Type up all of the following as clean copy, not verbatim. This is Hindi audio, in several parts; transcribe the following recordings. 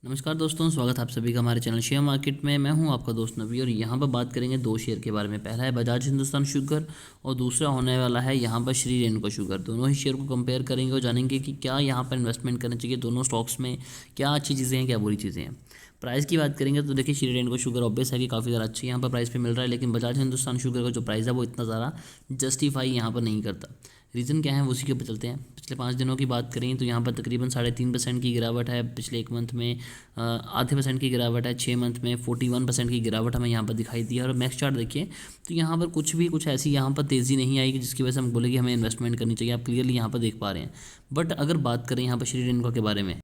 नमस्कार दोस्तों, स्वागत है आप सभी का हमारे चैनल शेयर मार्केट में। मैं हूं आपका दोस्त नबी और यहां पर बात करेंगे दो शेयर के बारे में। पहला है बजाज हिंदुस्तान शुगर और दूसरा होने वाला है यहां पर श्री रेणुका शुगर। दोनों ही शेयर को कंपेयर करेंगे और जानेंगे कि क्या यहां पर इन्वेस्टमेंट करना चाहिए दोनों स्टॉक्स में, क्या अच्छी चीज़ें हैं क्या बुरी चीज़ें हैं। प्राइस की बात करेंगे तो देखिए श्री रेणुका शुगर ऑब्वियस है कि काफ़ी ज़्यादा अच्छी यहाँ पर प्राइस पे मिल रहा है, लेकिन बजाज हिंदुस्तान शुगर का जो प्राइस है वो इतना ज़्यादा जस्टिफाई यहाँ पर नहीं करता। रीज़न क्या है वो उसी के ऊपर चलते हैं। पिछले 5 दिनों की बात करें तो यहाँ पर तकरीबन 3.5% की गिरावट है। पिछले एक मंथ में आधे % की गिरावट है। 6 मंथ में 41% की गिरावट हमें यहाँ पर दिखाई दी है। और मैक्स चार्ट देखिए तो यहाँ पर कुछ ऐसी यहाँ पर तेज़ी नहीं आई कि जिसकी वजह से हम बोले कि हमें इन्वेस्टमेंट करनी चाहिए। आप क्लियरली यहाँ पर देख पा रहे हैं। बट अगर बात करें यहाँ पर श्री रेणुका के बारे में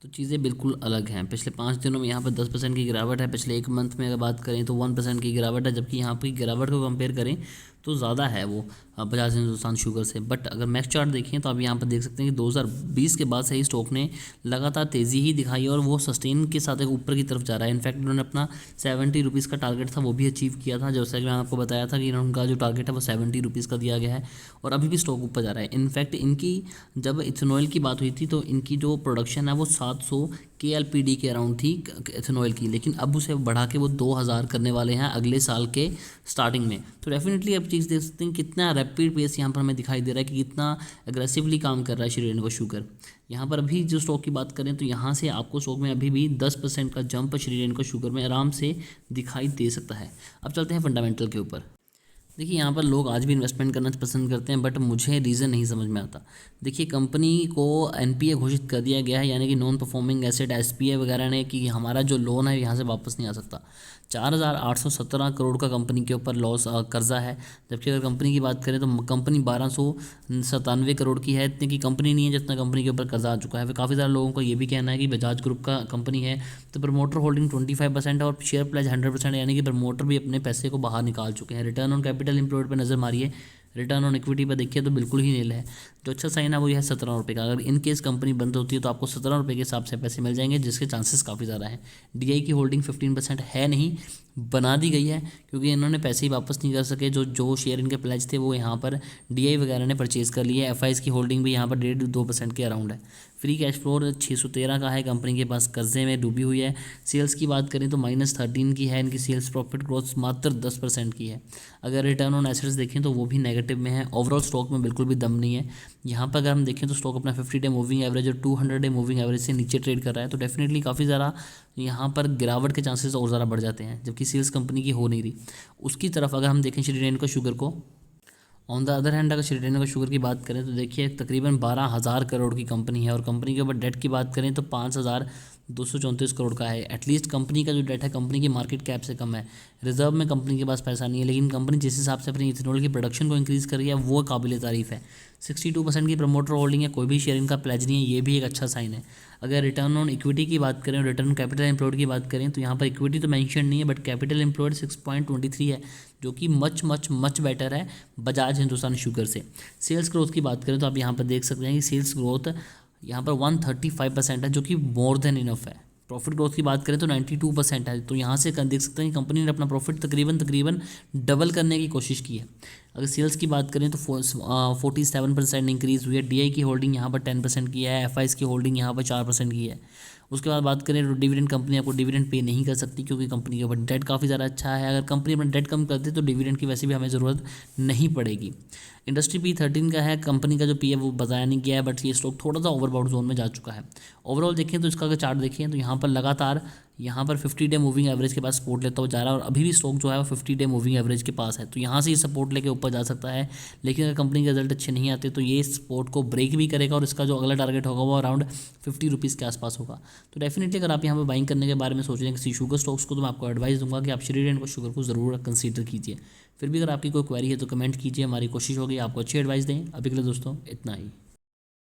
तो चीज़ें बिल्कुल अलग हैं। पिछले 5 दिनों में यहाँ पर 10% की गिरावट है। पिछले एक मंथ में अगर बात करें तो 1% की गिरावट है, जबकि यहाँ पर गिरावट को कंपेयर करें तो ज़्यादा है वो बजाज हिंदुस्तान शुगर से। बट अगर मैक्स चार्ट देखें तो आप यहाँ पर देख सकते हैं कि 2020 के बाद से ही स्टॉक ने लगातार तेज़ी ही दिखाई और वो सस्टेन के साथ एक ऊपर की तरफ जा रहा है। इनफैक्ट उन्होंने अपना 70 रुपीज़ का टारगेट था वो भी अचीव किया था। जैसा कि मैंने आपको बताया था कि उनका जो टारगेट है वो 70 रुपीज़ का दिया गया है और अभी भी स्टॉक ऊपर जा रहा है। इनफैक्ट इनकी जब इथेनॉल की बात हुई थी तो इनकी जो प्रोडक्शन है वो 700 KLPD के अराउंड थी इथेनॉल की, लेकिन अब उसे बढ़ा के वो 2000 करने वाले हैं अगले साल के स्टार्टिंग में। तो डेफिनेटली आप चीज़ देख सकते हैं कितना रैपिड पेस यहाँ पर हमें दिखाई दे रहा है कि कितना एग्रेसिवली काम कर रहा है श्री रेणुका शुगर। यहाँ पर अभी जो स्टॉक की बात करें तो यहाँ से आपको स्टॉक में अभी भी 10% का जंप श्री रेणुका शुगर में आराम से दिखाई दे सकता है। अब चलते हैं फंडामेंटल के ऊपर। देखिए यहाँ पर लोग आज भी इन्वेस्टमेंट करना पसंद करते हैं, बट मुझे रीज़न नहीं समझ में आता। देखिए कंपनी को NPA घोषित कर दिया गया है, यानी कि नॉन परफॉर्मिंग एसेट SPA वगैरह ने, कि हमारा जो लोन है यहाँ से वापस नहीं आ सकता। 4,817 करोड़ का कंपनी के ऊपर लॉस कर्जा है, जबकि अगर कंपनी की बात करें तो कंपनी 1297 करोड़ की है। इतनी की कंपनी नहीं है जितना कंपनी के ऊपर कर्जा आ चुका है। फिर काफ़ी सारे लोगों का ये भी कहना है कि बजाज ग्रुप का कंपनी है तो प्रमोटर होल्डिंग 25% है और शेयर प्लेज 100%, यानी कि प्रमोटर भी अपने पैसे को बाहर निकाल चुके हैं। रिटर्न ऑन कैपिटल एम्प्लॉयड पर नज़र मारिए, रिटर्न ऑन इक्विटी पर देखिए तो बिल्कुल ही नील है। जो अच्छा साइन है वो यह है 17 रुपये का। अगर इन केस कंपनी बंद होती है तो आपको 17 रुपये के हिसाब से पैसे मिल जाएंगे, जिसके चांसेस काफ़ी ज़्यादा हैं। DI की होल्डिंग 15% है नहीं, बना दी गई है क्योंकि इन्होंने पैसे ही वापस नहीं कर सके। जो शेयर इनके प्लेज थे वो यहाँ पर DI वगैरह ने परचेज़ कर लिए। FIs की होल्डिंग भी यहाँ पर 1.5-2% के अराउंड है। फ्री कैश फ्लो 613 का है, कंपनी के पास कर्जे में डूबी हुई है। सेल्स की बात करें तो -13 की है इनकी सेल्स। प्रॉफिट ग्रोथ मात्र 10% की है। अगर रिटर्न ऑन एसेट्स देखें तो वो भी नेगेटिव में है। ओवरऑल स्टॉक में बिल्कुल भी दम नहीं है। यहाँ पर अगर हम देखें तो स्टॉक अपना 50 डे मूविंग एवरेज और 200 डे मूविंग एवरेज से नीचे ट्रेड कर रहा है, तो डेफिनेटली काफ़ी ज़्यादा यहाँ पर गिरावट के चांसेस और ज़्यादा बढ़ जाते हैं, जबकि सेल्स कंपनी की हो नहीं रही। उसकी तरफ अगर हम देखें श्री रेणुका शुगर को, ऑन द अदर हैंड अगर श्री रेणुका शुगर की बात करें तो देखिए तकरीबन 12,000 करोड़ की कंपनी है और कंपनी के ऊपर डेट की बात करें तो 5,234 करोड़ का है। एटलीस्ट कंपनी का जो डेट है कंपनी की मार्केट कैप से कम है। रिजर्व में कंपनी के पास पैसा नहीं है, लेकिन कंपनी जिस हिसाब से अपनी इथेनॉल की प्रोडक्शन को इंक्रीज़ कर रही है वो काबिल तारीफ़ है। 62% की प्रमोटर होल्डिंग है, कोई भी शेयर इनका प्लेज नहीं है, ये भी एक अच्छा साइन है। अगर रिटर्न ऑन इक्विटी की बात करें और रिटर्न कैपिटल एम्प्लॉयड की बात करें तो यहाँ पर इक्विटी तो मेंशन नहीं है, बट कैपिटल एम्प्लॉयड 6.23 है, जो कि मच बेटर है बजाज हिंदुस्तान शुगर से। सेल्स ग्रोथ की बात करें तो आप यहाँ पर देख सकते हैं कि सेल्स ग्रोथ यहाँ पर 135% है, जो कि मोर देन इनफ है। प्रॉफिट ग्रोथ की बात करें तो 92% है, तो यहाँ से देख सकते हैं कि कंपनी ने अपना प्रॉफिट तकरीबन डबल करने की कोशिश की है। अगर सेल्स की बात करें तो 47% इंक्रीज़ हुई है। DI की होल्डिंग यहाँ पर 10% की है। FIs की होल्डिंग यहाँ पर 4% की है। उसके बाद बात करें तो डिविडेंड, कंपनी आपको डिविडेंड पे नहीं कर सकती क्योंकि कंपनी के ऊपर डेट काफ़ी ज़्यादा अच्छा है। अगर कंपनी अपना डेट कम करती तो डिविडेंड की वैसे भी हमें ज़रूरत नहीं पड़ेगी। इंडस्ट्री P13 का है, कंपनी का जो P है वो बताया नहीं गया है, बट ये स्टॉक थोड़ा सा ओवरबाउट जोन में जा चुका है। ओवरऑल देखें तो इसका अगर चार्ट देखें तो यहाँ पर लगातार 50 डे मूविंग एवरेज के पास सपोर्ट लेता हुआ जा रहा है और अभी भी स्टॉक जो है वो 50 डे मूविंग एवरेज के पास है, तो यहाँ से ये सपोर्ट लेके ऊपर जा सकता है। लेकिन अगर कंपनी के रिजल्ट अच्छे नहीं आते तो ये सपोर्ट को ब्रेक भी करेगा और इसका जो अगला टारगेट होगा वो अराउंड 50 रुपीज़ के आसपास होगा। तो डेफिनेटली अगर आप यहाँ पर बाइंग करने के बारे में सोच रहे हैं किसी शुगर स्टॉक्स को, तो मैं आपको एडवाइस दूंगा कि आप श्री रेणुका शुगर को ज़रूर कंसीडर कीजिए। फिर भी अगर आपकी कोई क्वेरी है तो कमेंट कीजिए, हमारी कोशिश होगी आपको अच्छी एडवाइस दें। अभी के लिए दोस्तों इतना ही।